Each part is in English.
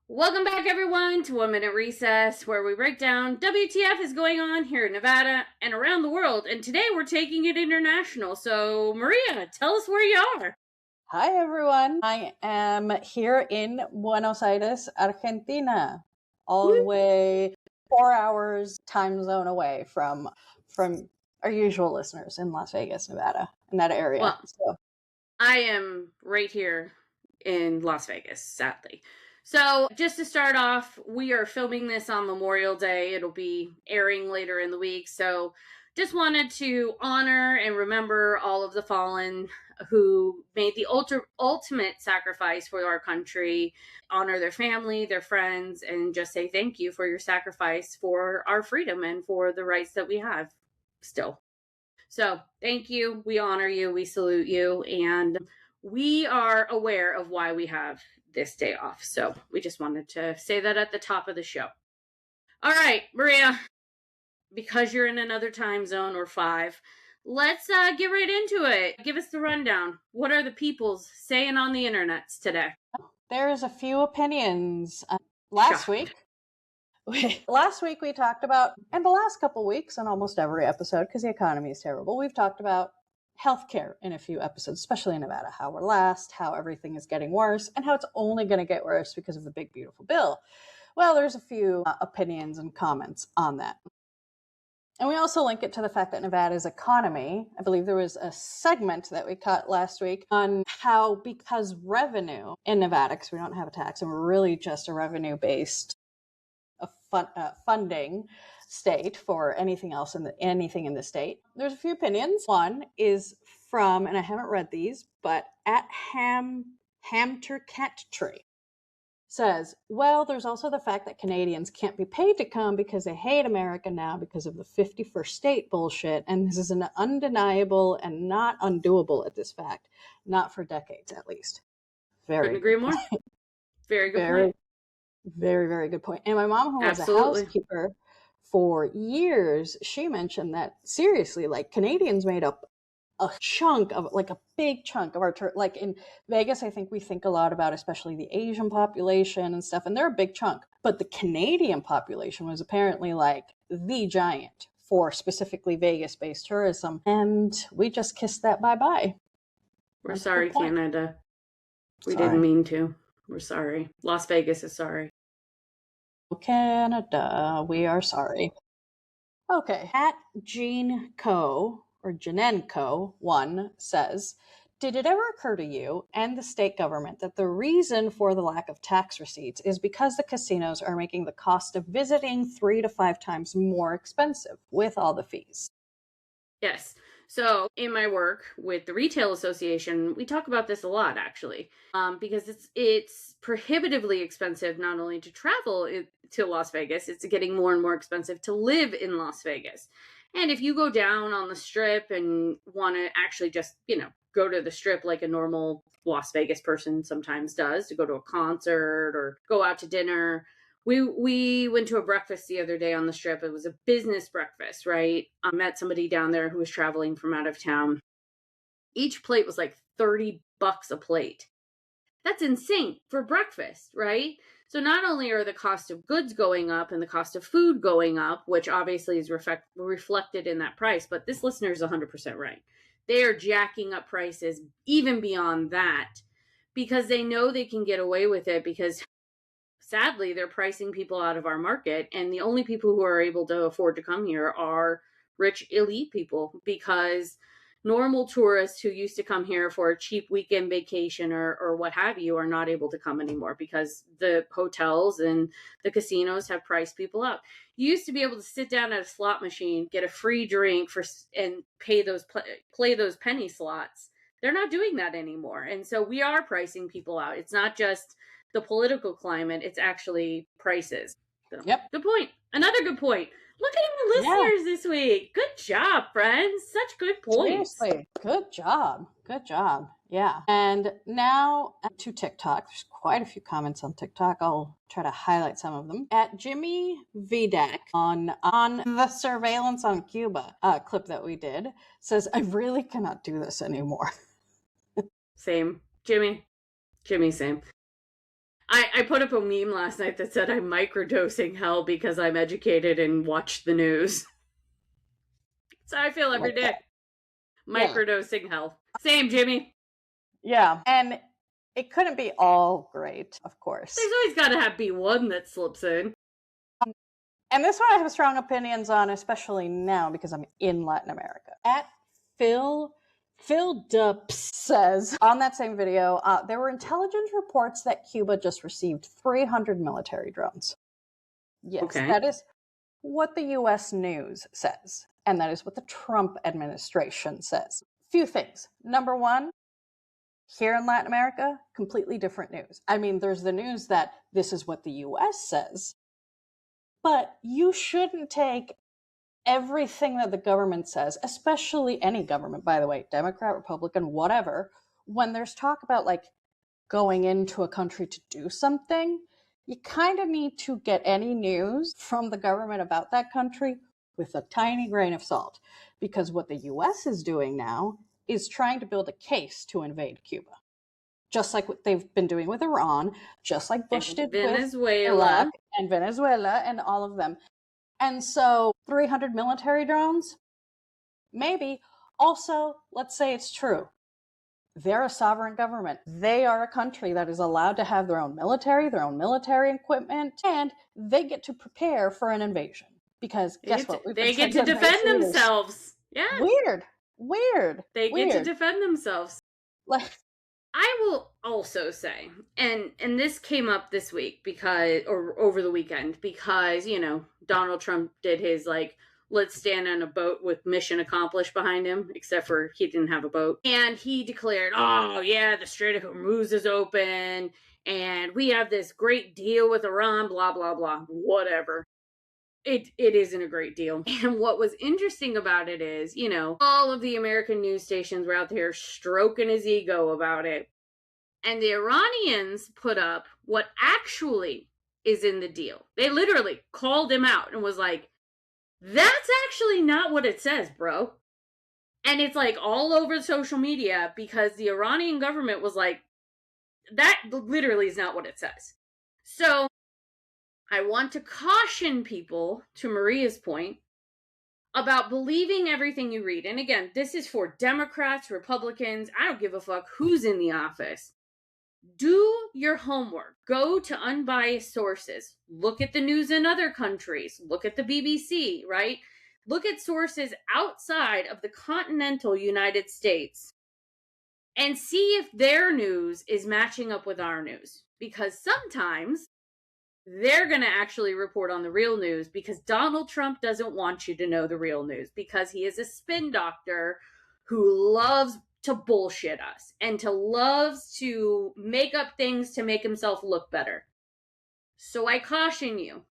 Welcome back, everyone, to 1 Minute Recess, where we break down WTF is going on here in Nevada and around the world. And today we're taking it international. So, Maria, tell us where you are. Hi, everyone. I am here in Buenos Aires, Argentina, all the way 4 hours time zone away from our usual listeners in Las Vegas, Nevada, in that area. Well, so I am right here in Las Vegas, sadly. So just to start off, we are filming this on Memorial Day. It'll be airing later in the week. So just wanted to honor and remember all of the fallen who made the ultimate sacrifice for our country, honor their family, their friends, and just say thank you for your sacrifice for our freedom and for the rights that we have still. So thank you. We honor you. We salute you. And we are aware of why we have this day off. So we just wanted to say that at the top of the show. All right, Maria, because you're in another time zone or 5, let's get right into it. Give us the rundown. What are the peoples saying on the internets today? There's a few opinions. Last week we talked about, and the last couple of weeks on almost every episode, because the economy is terrible, we've talked about healthcare in a few episodes, especially in Nevada, how we're last, how everything is getting worse, and how it's only going to get worse because of the big, beautiful bill. Well, there's a few opinions and comments on that. And we also link it to the fact that Nevada's economy, I believe there was a segment that we cut last week on how, because revenue in Nevada, because we don't have a tax and we're really just a revenue-based funding state for anything else anything in the state. There's a few opinions. One is from, and I haven't read these, but at Hamtercattree says, well, there's also the fact that Canadians can't be paid to come because they hate America now because of the 51st state bullshit, and this is an undeniable and not undoable at this fact, not for decades at least. Couldn't agree more. Very good point. Very, very good point. And my mom, who was a housekeeper for years, she mentioned that seriously, like Canadians made up a chunk of, like a big chunk of our like in Vegas, I think we think a lot about especially the Asian population and stuff, and they're a big chunk. But the Canadian population was apparently like the giant for specifically Vegas-based tourism, and we just kissed that bye-bye. We're sorry, Canada. We didn't mean to. We're sorry. Las Vegas is sorry. Canada, we are sorry. Okay. At Jean Co. or Janenko 1 says, did it ever occur to you and the state government that the reason for the lack of tax receipts is because the casinos are making the cost of visiting 3 to 5 times more expensive with all the fees? Yes. So in my work with the Retail Association, we talk about this a lot, actually, because it's prohibitively expensive not only to travel to Las Vegas, it's getting more and more expensive to live in Las Vegas. And if you go down on the Strip and want to actually just, go to the Strip like a normal Las Vegas person sometimes does, to go to a concert or go out to dinner. We went to a breakfast the other day on the Strip. It was a business breakfast, right? I met somebody down there who was traveling from out of town. Each plate was like $30 a plate. That's insane for breakfast, right? So not only are the cost of goods going up and the cost of food going up, which obviously is reflected in that price, but this listener is 100% right. They are jacking up prices even beyond that because they know they can get away with it because sadly, they're pricing people out of our market, and the only people who are able to afford to come here are rich elite people, because normal tourists who used to come here for a cheap weekend vacation or what have you are not able to come anymore because the hotels and the casinos have priced people out. You used to be able to sit down at a slot machine, get a free drink and play those penny slots. They're not doing that anymore, and so we are pricing people out. It's not just the political climate, it's actually prices. So, yep. Good point. Another good point. Look at our listeners this week. Good job, friends. Such good points. Seriously, good job. Good job. Yeah. And now to TikTok. There's quite a few comments on TikTok. I'll try to highlight some of them. At Jimmy Vidak on the surveillance on Cuba clip that we did says, I really cannot do this anymore. Same. Jimmy. Jimmy, same. I put up a meme last night that said I'm microdosing hell because I'm educated and watch the news. So I feel every Like that. day. Yeah. Microdosing hell. Same, Jimmy. Yeah. And it couldn't be all great, of course. There's always got to have be one that slips in. And this one I have strong opinions on, especially now because I'm in Latin America. At Phil Dups says on that same video, there were intelligence reports that Cuba just received 300 military drones. Yes, Okay. that is what the US news says. And that is what the Trump administration says. Few things. Number one, here in Latin America, completely different news. I mean, there's the news that this is what the US says, but you shouldn't take everything that the government says, especially any government, by the way, Democrat, Republican, whatever, when there's talk about like going into a country to do something, you kind of need to get any news from the government about that country with a tiny grain of salt. Because what the US is doing now is trying to build a case to invade Cuba. Just like what they've been doing with Iran, just like Bush did with Iraq Venezuela. and Venezuela and all of them. And so 300 military drones? Maybe. Also, let's say it's true. They're a sovereign government. They are a country that is allowed to have their own military equipment, and they get to prepare for an invasion. Because guess what? We've been They get trained to as nice defend leaders. themselves. Yeah. They get to Weird. defend themselves. Like, I will also say, and this came up this week because, or over the weekend, because Donald Trump did his like, let's stand on a boat with mission accomplished behind him, except for he didn't have a boat, and he declared, oh yeah, the Strait of Hormuz is open, and we have this great deal with Iran, blah blah blah, whatever. It isn't a great deal. And what was interesting about it is, all of the American news stations were out there stroking his ego about it. And the Iranians put up what actually is in the deal. They literally called him out and was like, that's actually not what it says, bro. And it's like all over social media because the Iranian government was like, that literally is not what it says. So I want to caution people, to Maria's point, about believing everything you read. And again, this is for Democrats, Republicans. I don't give a fuck who's in the office. Do your homework. Go to unbiased sources. Look at the news in other countries. Look at the BBC, right? Look at sources outside of the continental United States and see if their news is matching up with our news. Because sometimes they're going to actually report on the real news because Donald Trump doesn't want you to know the real news because he is a spin doctor who loves to bullshit us and loves to make up things to make himself look better. So I caution you,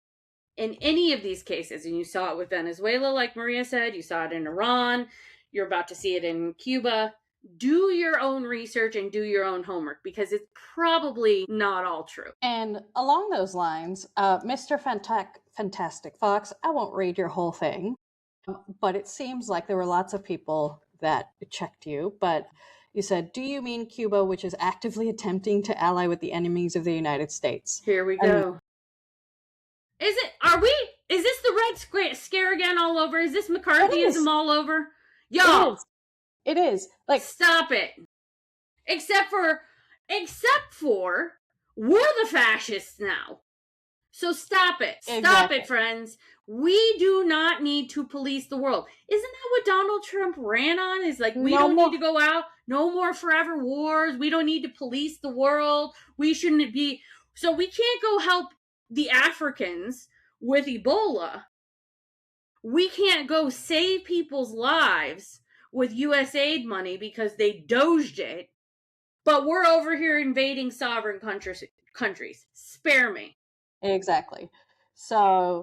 in any of these cases, and you saw it with Venezuela, like Maria said, you saw it in Iran, you're about to see it in Cuba, do your own research and do your own homework because it's probably not all true. And along those lines, Mr. Fantastic Fox, I won't read your whole thing, but it seems like there were lots of people that checked you. But you said, do you mean Cuba, which is actively attempting to ally with the enemies of the United States? Here we go. Is this the Red Scare again all over? Is this McCarthyism all over? Y'all. It is. Like, stop it. Except for we're the fascists now. So stop it. Stop it, friends. We do not need to police the world. Isn't that what Donald Trump ran on? Is like, we don't need to go out. No more forever wars. We don't need to police the world. We shouldn't be. So we can't go help the Africans with Ebola. We can't go save people's lives with US aid money because they doged it. But we're over here invading sovereign countries. Spare me. Exactly. So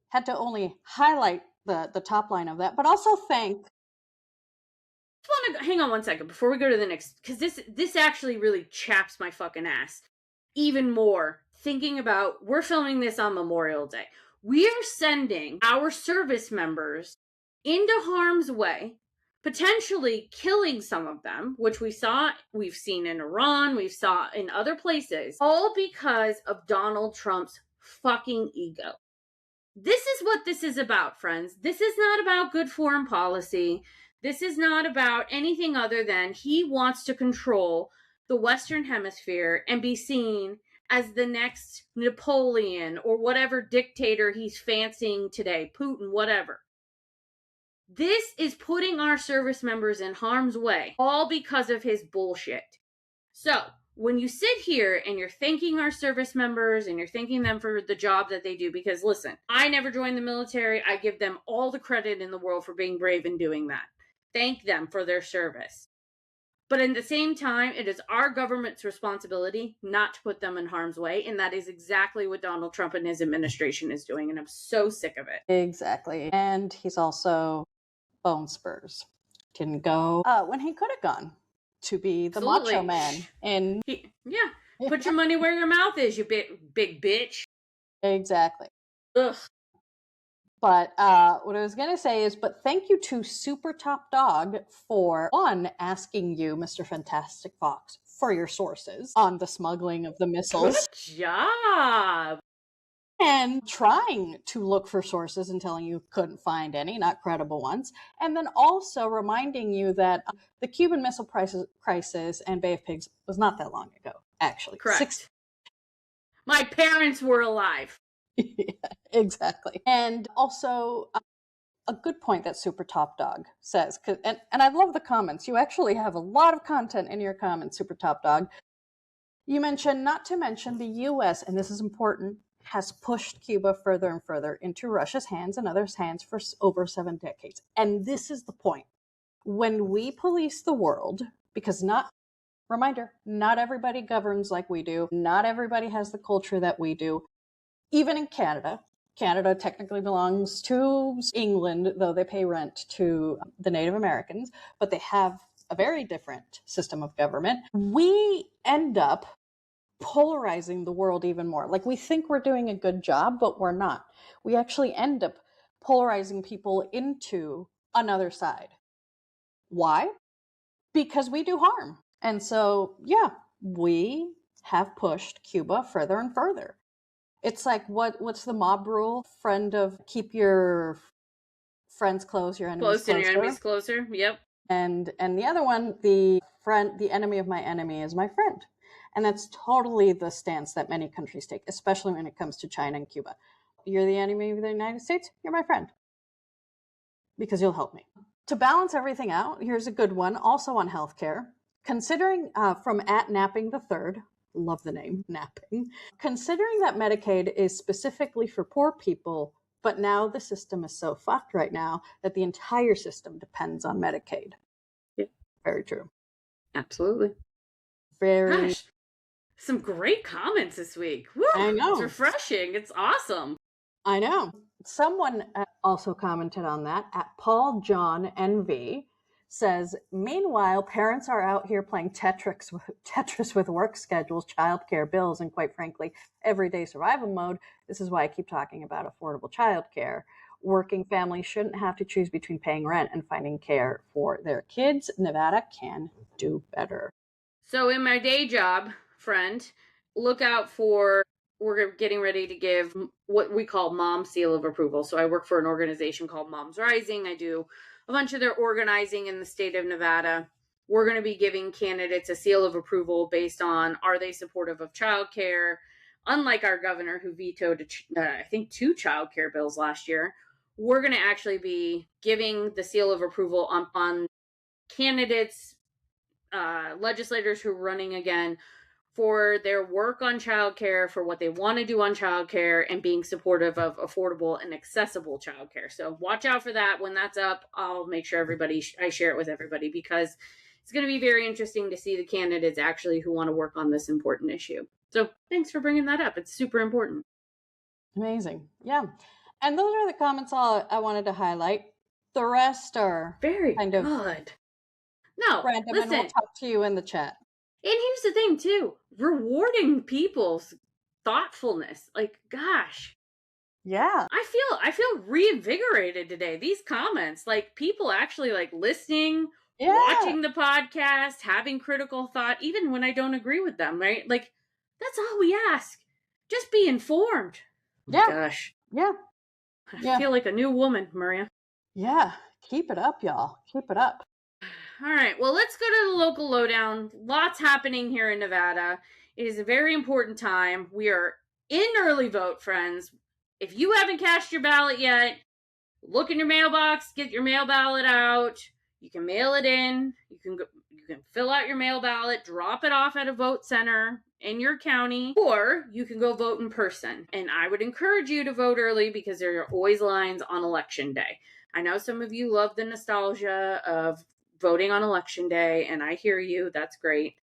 had to only highlight the top line of that, but also thank want to hang on one second before we go to the next, because this actually really chaps my fucking ass even more thinking about we're filming this on Memorial Day. We are sending our service members into harm's way, potentially killing some of them, which we've seen in Iran, we've saw in other places, all because of Donald Trump's fucking ego. This is what this is about, friends. This is not about good foreign policy. This is not about anything other than he wants to control the Western Hemisphere and be seen as the next Napoleon or whatever dictator he's fancying today, Putin, whatever. This is putting our service members in harm's way, all because of his bullshit. So, when you sit here and you're thanking our service members and you're thanking them for the job that they do, because listen, I never joined the military. I give them all the credit in the world for being brave and doing that. Thank them for their service. But at the same time, it is our government's responsibility not to put them in harm's way. And that is exactly what Donald Trump and his administration is doing. And I'm so sick of it. Exactly. And he's also bone spurs. Didn't go when he could have gone to be the Absolutely. macho man. And put your money where your mouth is, you big bitch. Exactly. Ugh. But what I was going to say is, but thank you to Super Top Dog for, one, asking you, Mr. Fantastic Fox, for your sources on the smuggling of the missiles. Good job. And trying to look for sources and telling you couldn't find any, not credible ones. And then also reminding you that the Cuban Missile Crisis and Bay of Pigs was not that long ago, actually. Correct. My parents were alive. Yeah, exactly. And also a good point that Super Top Dog says, and I love the comments. You actually have a lot of content in your comments, Super Top Dog. You mentioned, not to mention the US, and this is important, has pushed Cuba further and further into Russia's hands and others' hands for over 7 decades. And this is the point. When we police the world, because reminder, not everybody governs like we do, not everybody has the culture that we do. Even in Canada technically belongs to England, though they pay rent to the Native Americans, but they have a very different system of government. We end up polarizing the world even more. Like, we think we're doing a good job, but we're not. We actually end up polarizing people into another side. Why? Because we do harm. And so, yeah, we have pushed Cuba further and further. It's like, what's the mob rule? Keep your friends close, your enemies closer. Your enemies closer. Yep. And the other one, the enemy of my enemy is my friend. And that's totally the stance that many countries take, especially when it comes to China and Cuba. You're the enemy of the United States, you're my friend. Because you'll help me. To balance everything out, here's a good one, also on healthcare. Considering from @napping3rd, love the name, napping. Considering that Medicaid is specifically for poor people, but now the system is so fucked right now that the entire system depends on Medicaid. Yeah. Very true. Absolutely. Very. Gosh, some great comments this week. Woo, I know. It's refreshing. It's awesome. I know. Someone also commented on that @Paul John NV. Says, meanwhile, parents are out here playing Tetris with work schedules, childcare bills, and quite frankly, everyday survival mode. This is why I keep talking about affordable childcare. Working families shouldn't have to choose between paying rent and finding care for their kids. Nevada can do better. So in my day job, friend, look out for, we're getting ready to give what we call Mom Seal of Approval. So I work for an organization called Moms Rising. I do a bunch of their organizing in the state of Nevada. We're going to be giving candidates a seal of approval based on, are they supportive of childcare? Unlike our governor, who vetoed, I think, 2 childcare bills last year, we're going to actually be giving the seal of approval on candidates, legislators who are running again, for their work on childcare, for what they want to do on childcare, and being supportive of affordable and accessible childcare. So watch out for that. When that's up, I'll make sure I share it with everybody, because it's going to be very interesting to see the candidates actually who want to work on this important issue. So thanks for bringing that up. It's super important. Amazing. Yeah. And those are the comments I wanted to highlight. The rest are very good. No, Random, and we'll listen. talk to you in the chat. And here's the thing too, rewarding people's thoughtfulness. Like, gosh, Yeah. I feel reinvigorated today. These comments, like people actually like listening, Yeah. watching the podcast, having critical thought, even when I don't agree with them, right? Like, that's all we ask. Just be informed. Oh my Yeah. gosh. Yeah. I Yeah. feel like a new woman, Maria. Yeah. Keep it up, y'all. Keep it up. All right, well, let's go to the local lowdown. Lots happening here in Nevada. It is a very important time. We are in early vote, friends. If you haven't cast your ballot yet, look in your mailbox, get your mail ballot out. You can mail it in. You can fill out your mail ballot, drop it off at a vote center in your county, or you can go vote in person. And I would encourage you to vote early because there are always lines on election day. I know some of you love the nostalgia of voting on election day, and I hear you. That's great.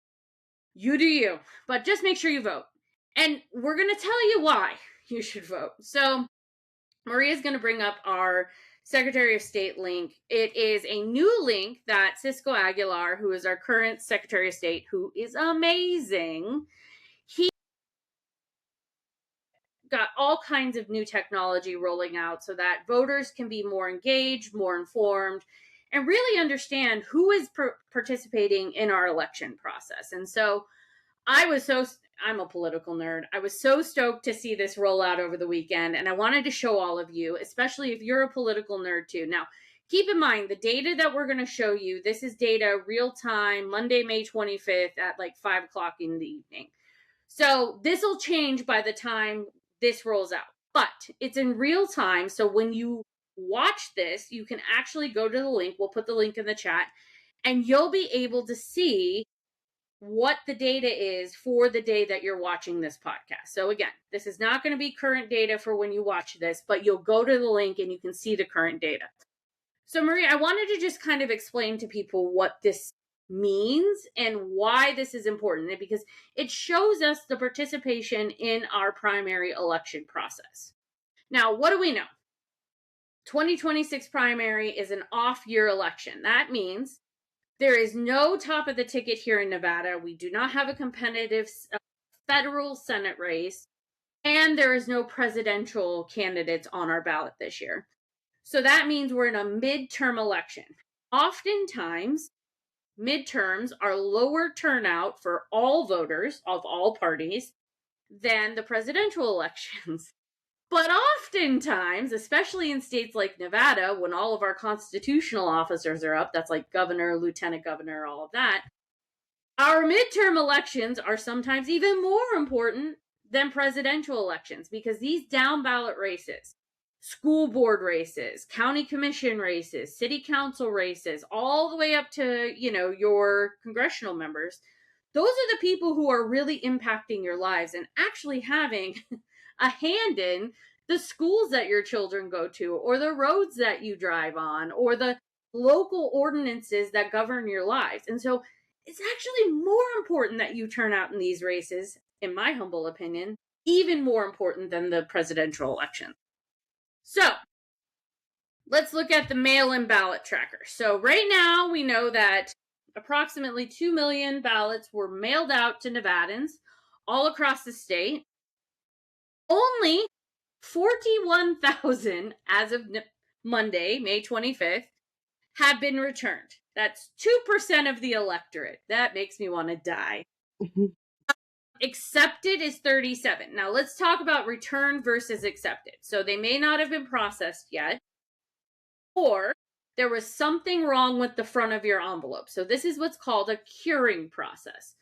You do you, but just make sure you vote. And we're going to tell you why you should vote. So, Maria's going to bring up our Secretary of State link. It is a new link that Cisco Aguilar, who is our current Secretary of State, who is amazing, he got all kinds of new technology rolling out so that voters can be more engaged, more informed, and really understand who is participating in our election process. And so I'm a political nerd. I was so stoked to see this roll out over the weekend, and I wanted to show all of you, especially if you're a political nerd too. Now, keep in mind the data that we're going to show you, this is data real time, Monday, May 25th at like 5 o'clock in the evening. So this will change by the time this rolls out, but it's in real time. So when you watch this, you can actually go to the link. We'll put the link in the chat, and you'll be able to see what the data is for the day that you're watching this podcast. So again, this is not going to be current data for when you watch this, but you'll go to the link and you can see the current data. So Maria, I wanted to just kind of explain to people what this means and why this is important, because it shows us the participation in our primary election process. Now, what do we know? 2026 primary is an off-year election. That means there is no top of the ticket here in Nevada. We do not have a competitive federal Senate race, and there is no presidential candidates on our ballot this year. So that means we're in a midterm election. Oftentimes, midterms are lower turnout for all voters of all parties than the presidential elections. But oftentimes, especially in states like Nevada, when all of our constitutional officers are up, that's like governor, lieutenant governor, all of that, our midterm elections are sometimes even more important than presidential elections because these down ballot races, school board races, county commission races, city council races, all the way up to, your congressional members, those are the people who are really impacting your lives and actually having a hand in the schools that your children go to, or the roads that you drive on, or the local ordinances that govern your lives. And so it's actually more important that you turn out in these races, in my humble opinion, even more important than the presidential election. So let's look at the mail-in ballot tracker. So right now we know that approximately 2 million ballots were mailed out to Nevadans all across the state. Only 41,000 as of Monday, May 25th, have been returned. That's 2% of the electorate. That makes me want to die. Accepted is 37. Now let's talk about return versus accepted. So they may not have been processed yet, or there was something wrong with the front of your envelope. So this is what's called a curing process.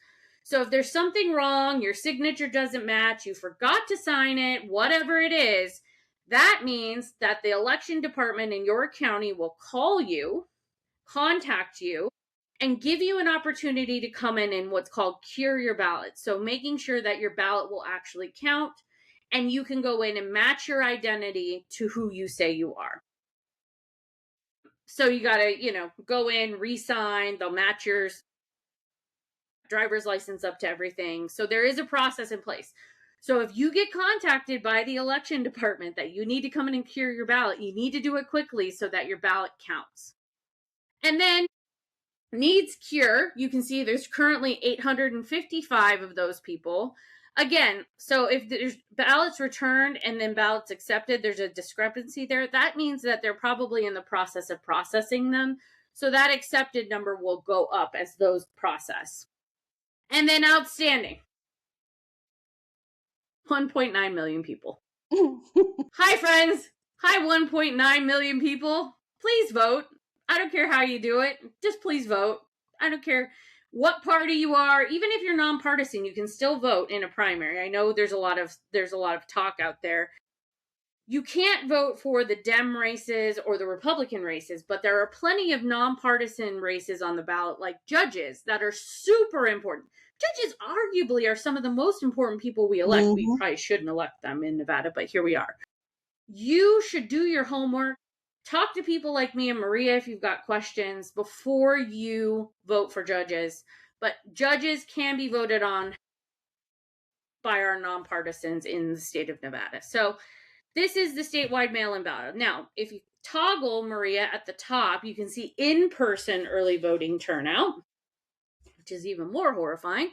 So if there's something wrong, your signature doesn't match, you forgot to sign it, whatever it is, that means that the election department in your county will call you, contact you, and give you an opportunity to come in and what's called cure your ballot. So making sure that your ballot will actually count and you can go in and match your identity to who you say you are. So you got to, go in, re-sign, they'll match your driver's license up to everything. So there is a process in place. So if you get contacted by the election department that you need to come in and cure your ballot, you need to do it quickly so that your ballot counts. And then Needs cure. You can see there's currently 855 of those people. Again, so if there's ballots returned and then ballots accepted, there's a discrepancy there. That means that they're probably in the process of processing them. So that accepted number will go up as those process. And then outstanding, 1.9 million people. Hi, friends. Hi, 1.9 million people. Please vote. I don't care how you do it. Just please vote. I don't care what party you are. Even if you're nonpartisan, you can still vote in a primary. I know there's a lot of talk out there. You can't vote for the Dem races or the Republican races, but there are plenty of nonpartisan races on the ballot, like judges, that are super important. Judges arguably are some of the most important people we elect. We probably shouldn't elect them in Nevada, but here we are. You should do your homework. Talk to people like me and Maria if you've got questions before you vote for judges. But judges can be voted on by our nonpartisans in the state of Nevada. So this is the statewide mail-in ballot. Now, if you toggle, Maria, at the top, you can see in-person early voting turnout, which is even more horrifying.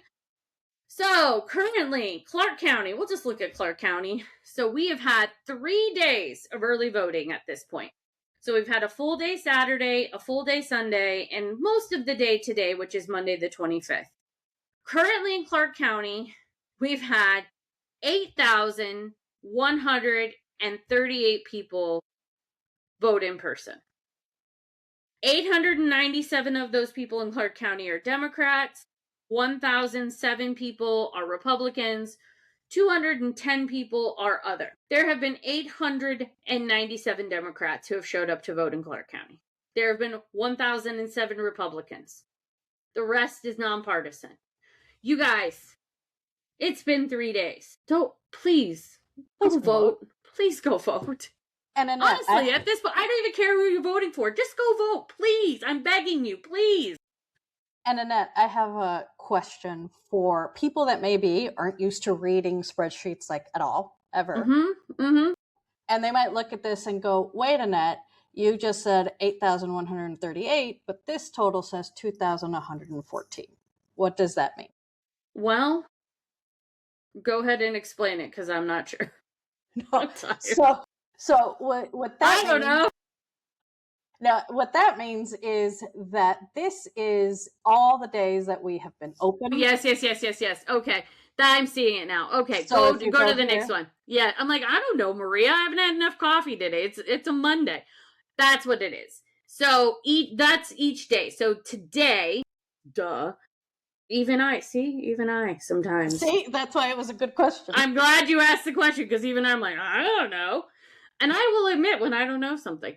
So currently, Clark County, we'll just look at Clark County. So we have had 3 days of early voting at this point. So we've had a full day Saturday, a full day Sunday, and most of the day today, which is Monday the 25th. Currently in Clark County, we've had 8,138 people vote in person. 897 of those people in Clark County are Democrats. 1,007 people are Republicans. 210 people are other. There have been 897 Democrats who have showed up to vote in Clark County. There have been 1,007 Republicans. The rest is nonpartisan. You guys, it's been 3 days. So please go vote. Please go vote. And Annette, honestly, at this point, I don't even care who you're voting for. Just go vote, please. I'm begging you, please. And Annette, I have a question for people that maybe aren't used to reading spreadsheets like at all, ever. And they might look at this and go, wait, Annette, you just said 8,138, but this total says 2,114. What does that mean? Well, go ahead and explain it, because I'm not sure. No. So what that I don't know. Now, what that means is that this is all the days that we have been open. Yes. Okay. I'm seeing it now. Okay, so go to the next one. Yeah, I'm like, I don't know, Maria. I haven't had enough coffee today. It's a Monday. That's what it is. So that's each day. So today, even I sometimes. See, that's why it was a good question. I'm glad you asked the question, because even I'm like, I don't know. And I will admit when I don't know something.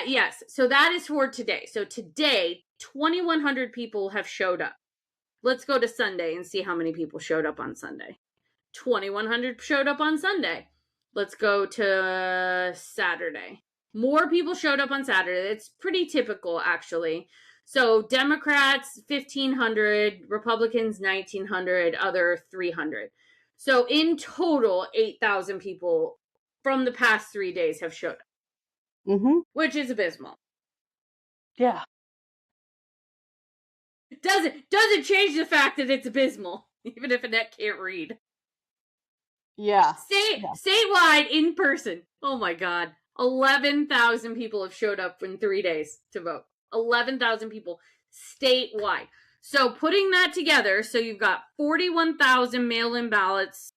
Yes, so that is for today. So today, 2,100 people have showed up. Let's go to Sunday and see how many people showed up on Sunday. 2,100 showed up on Sunday. Let's go to Saturday. More people showed up on Saturday. It's pretty typical, actually. So Democrats, 1,500, Republicans, 1,900, other 300. So in total, 8,000 people from the past 3 days have showed up. Which is abysmal. Yeah. It doesn't change the fact that it's abysmal, even if Annette can't read. Yeah. Statewide, in person. Oh my God. 11,000 people have showed up in 3 days to vote. 11,000 people statewide. So putting that together, so you've got 41,000 mail-in ballots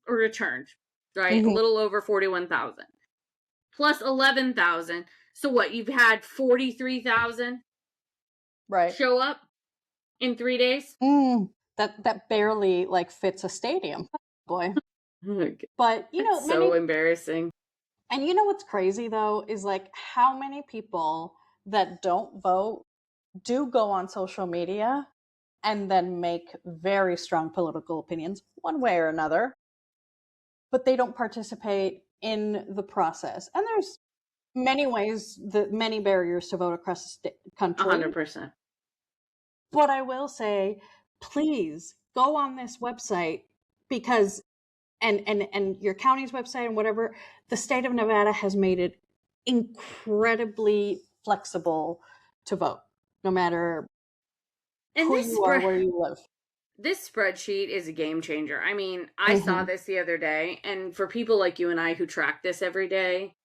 returned, right? A little over 41,000. Plus 11,000. So what, you've had 43,000 show up in 3 days? That barely fits a stadium. Boy. But it's so embarrassing. And what's crazy though is how many people that don't vote do go on social media and then make very strong political opinions one way or another, but they don't participate in the process. And there's many ways, many barriers to vote across the country. 100%. But I will say, please go on this website, because and your county's website and whatever, the state of Nevada has made it incredibly flexible to vote, no matter And who you are, where you live. this spreadsheet is a game changer. I mean, I saw this the other day, and for people like you and I who track this every day,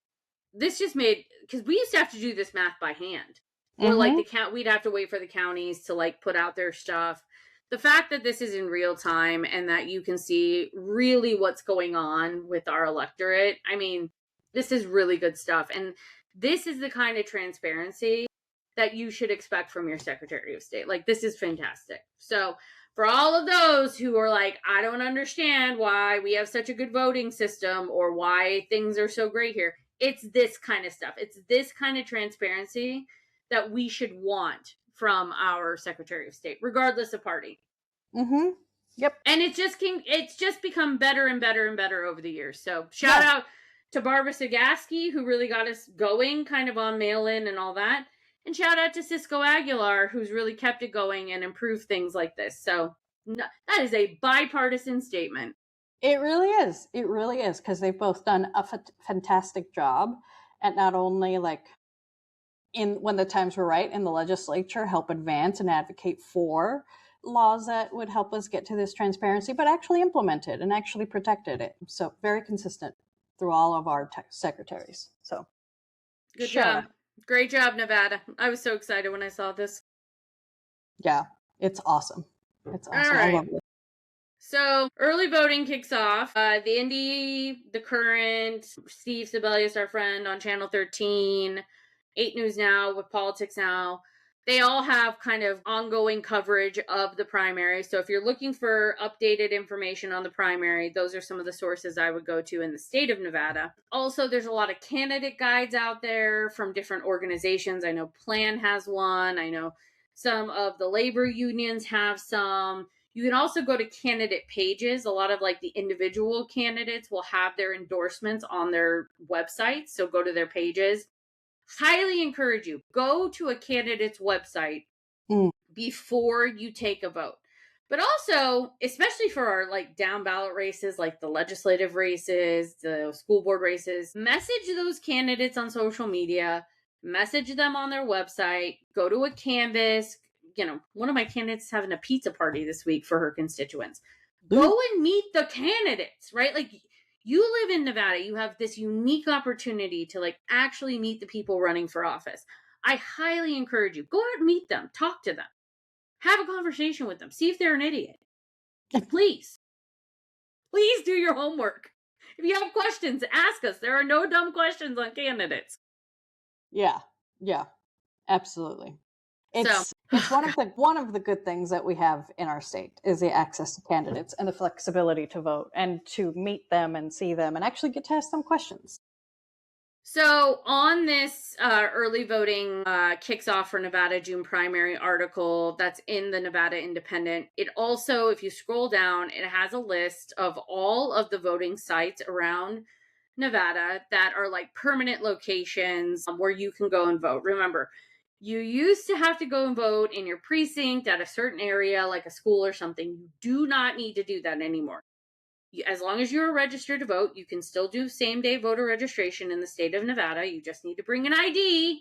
this just made, because we used to have to do this math by hand, or like we'd have to wait for the counties to like put out their stuff. The fact that this is in real time and that you can see really what's going on with our electorate, I mean, this is really good stuff. And this is the kind of transparency that you should expect from your Secretary of State. Like, this is fantastic. So for all of those who are like, I don't understand why we have such a good voting system or why things are so great here, it's this kind of stuff. It's this kind of transparency that we should want from our Secretary of State, regardless of party. Yep. And it's just become better and better and better over the years. So shout out to Barbara Sagaski, who really got us going kind of on mail-in and all that. And shout out to Cisco Aguilar, who's really kept it going and improved things like this. So that is a bipartisan statement. It really is. It really is, because they've both done a fantastic job at not only like when the times were right in the legislature, help advance and advocate for laws that would help us get to this transparency, but actually implemented and actually protected it. So very consistent through all of our secretaries. So good job. Great job, Nevada. I was so excited when I saw this. Yeah, it's awesome. It's awesome. Right. I love it. So early voting kicks off. The current, Steve Sebelius, our friend on Channel 13, 8 News Now with Politics Now, they all have kind of ongoing coverage of the primary. So if you're looking for updated information on the primary, those are some of the sources I would go to in the state of Nevada. Also, there's a lot of candidate guides out there from different organizations. I know Plan has one. I know some of the labor unions have some. You can also go to candidate pages. A lot of like the individual candidates will have their endorsements on their websites. So go to their pages. Highly encourage you, go to a candidate's website before you take a vote. But also, especially for our like down ballot races, like the legislative races, the school board races, message those candidates on social media, message them on their website, go to a canvas. You know, one of my candidates is having a pizza party this week for her constituents. Go and meet the candidates, right? Like, you live in Nevada. You have this unique opportunity to like actually meet the people running for office. I highly encourage you. Go out and meet them. Talk to them. Have a conversation with them. See if they're an idiot. Please. Please do your homework. If you have questions, ask us. There are no dumb questions on candidates. Yeah. Absolutely. It's one of the good things that we have in our state is the access to candidates and the flexibility to vote and to meet them and see them and actually get to ask them questions. So on this early voting kicks off for Nevada June primary article that's in the Nevada Independent, it also, if you scroll down, it has a list of all of the voting sites around Nevada that are like permanent locations where you can go and vote. Remember, you used to have to go and vote in your precinct at a certain area, like a school or something. You do not need to do that anymore. As long as you're registered to vote, you can still do same-day voter registration in the state of Nevada. You just need to bring an ID,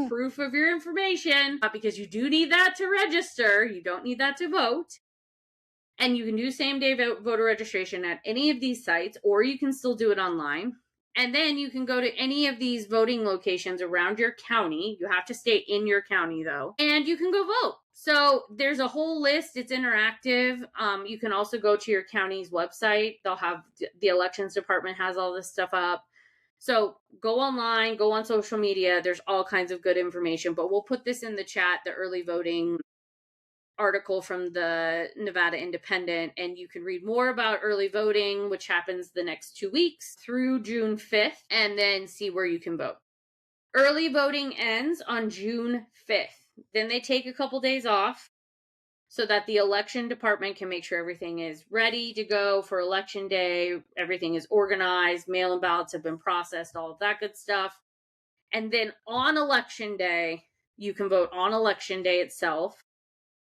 proof of your information, because you do need that to register. You don't need that to vote. And you can do same-day voter registration at any of these sites, or you can still do it online. And then you can go to any of these voting locations around your county. You have to stay in your county, though. And you can go vote. So there's a whole list. It's interactive. You can also go to your county's website. They'll have the elections department has all this stuff up. So go online, go on social media. There's all kinds of good information. But we'll put this in the chat, the early voting article from the Nevada Independent, and you can read more about early voting, which happens the next 2 weeks through June 5th, and then see where you can vote. Early voting ends on June 5th. Then they take a couple days off so that the election department can make sure everything is ready to go for election day. Everything is organized, mail-in ballots have been processed, all of that good stuff. And then on election day, you can vote on election day itself.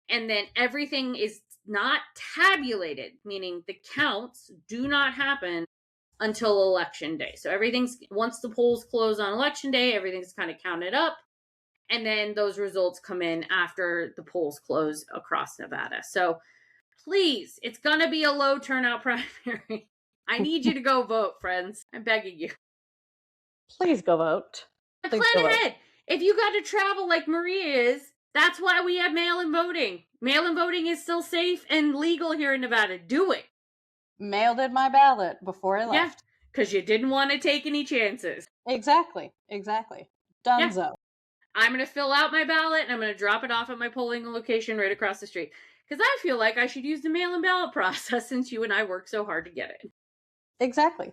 And then everything is not tabulated, meaning the counts do not happen until election day. So everything's, once the polls close on election day, everything's kind of counted up. And then those results come in after the polls close across Nevada. So please, it's going to be a low turnout primary. I need you to go vote, friends. I'm begging you. Please go vote. Plan ahead. If you got to travel like Maria is, that's why we have mail-in voting. Mail-in voting is still safe and legal here in Nevada. Do it. Mailed in my ballot before I left. Because you didn't want to take any chances. Exactly. Dunzo. Yeah. I'm going to fill out my ballot and I'm going to drop it off at my polling location right across the street. Because I feel like I should use the mail-in ballot process since you and I worked so hard to get it. Exactly.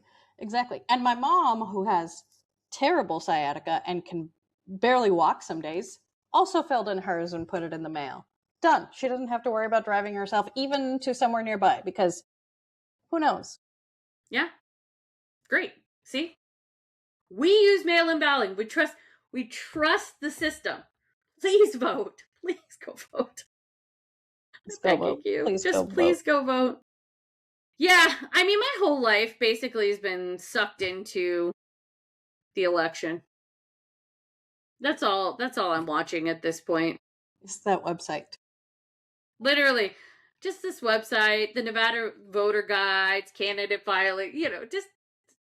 And my mom, who has terrible sciatica and can barely walk some days, also filled in hers and put it in the mail. Done. She doesn't have to worry about driving herself even to somewhere nearby because who knows? Yeah. Great. See? We use mail-in balloting. We trust the system. Please vote. Please go vote. Go vote. Please go vote. Yeah, I mean, my whole life basically has been sucked into the election. That's all I'm watching at this point. It's that website. Literally, just this website, the Nevada voter guides, candidate filing, just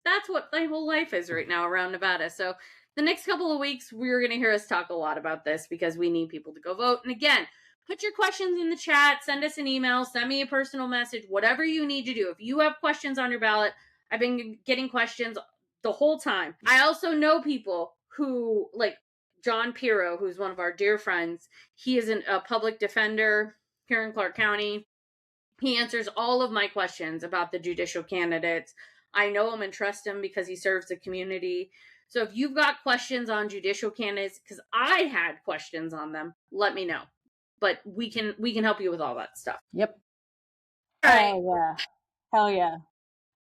that's what my whole life is right now around Nevada. So the next couple of weeks, we're going to hear us talk a lot about this because we need people to go vote. And again, put your questions in the chat, send us an email, send me a personal message, whatever you need to do. If you have questions on your ballot, I've been getting questions the whole time. I also know people who, like John Pirro, who's one of our dear friends. He is a public defender here in Clark County. He answers all of my questions about the judicial candidates. I know him and trust him because he serves the community. So if you've got questions on judicial candidates, because I had questions on them, let me know. But we can help you with all that stuff. Yep. All right. Oh, yeah. Hell yeah.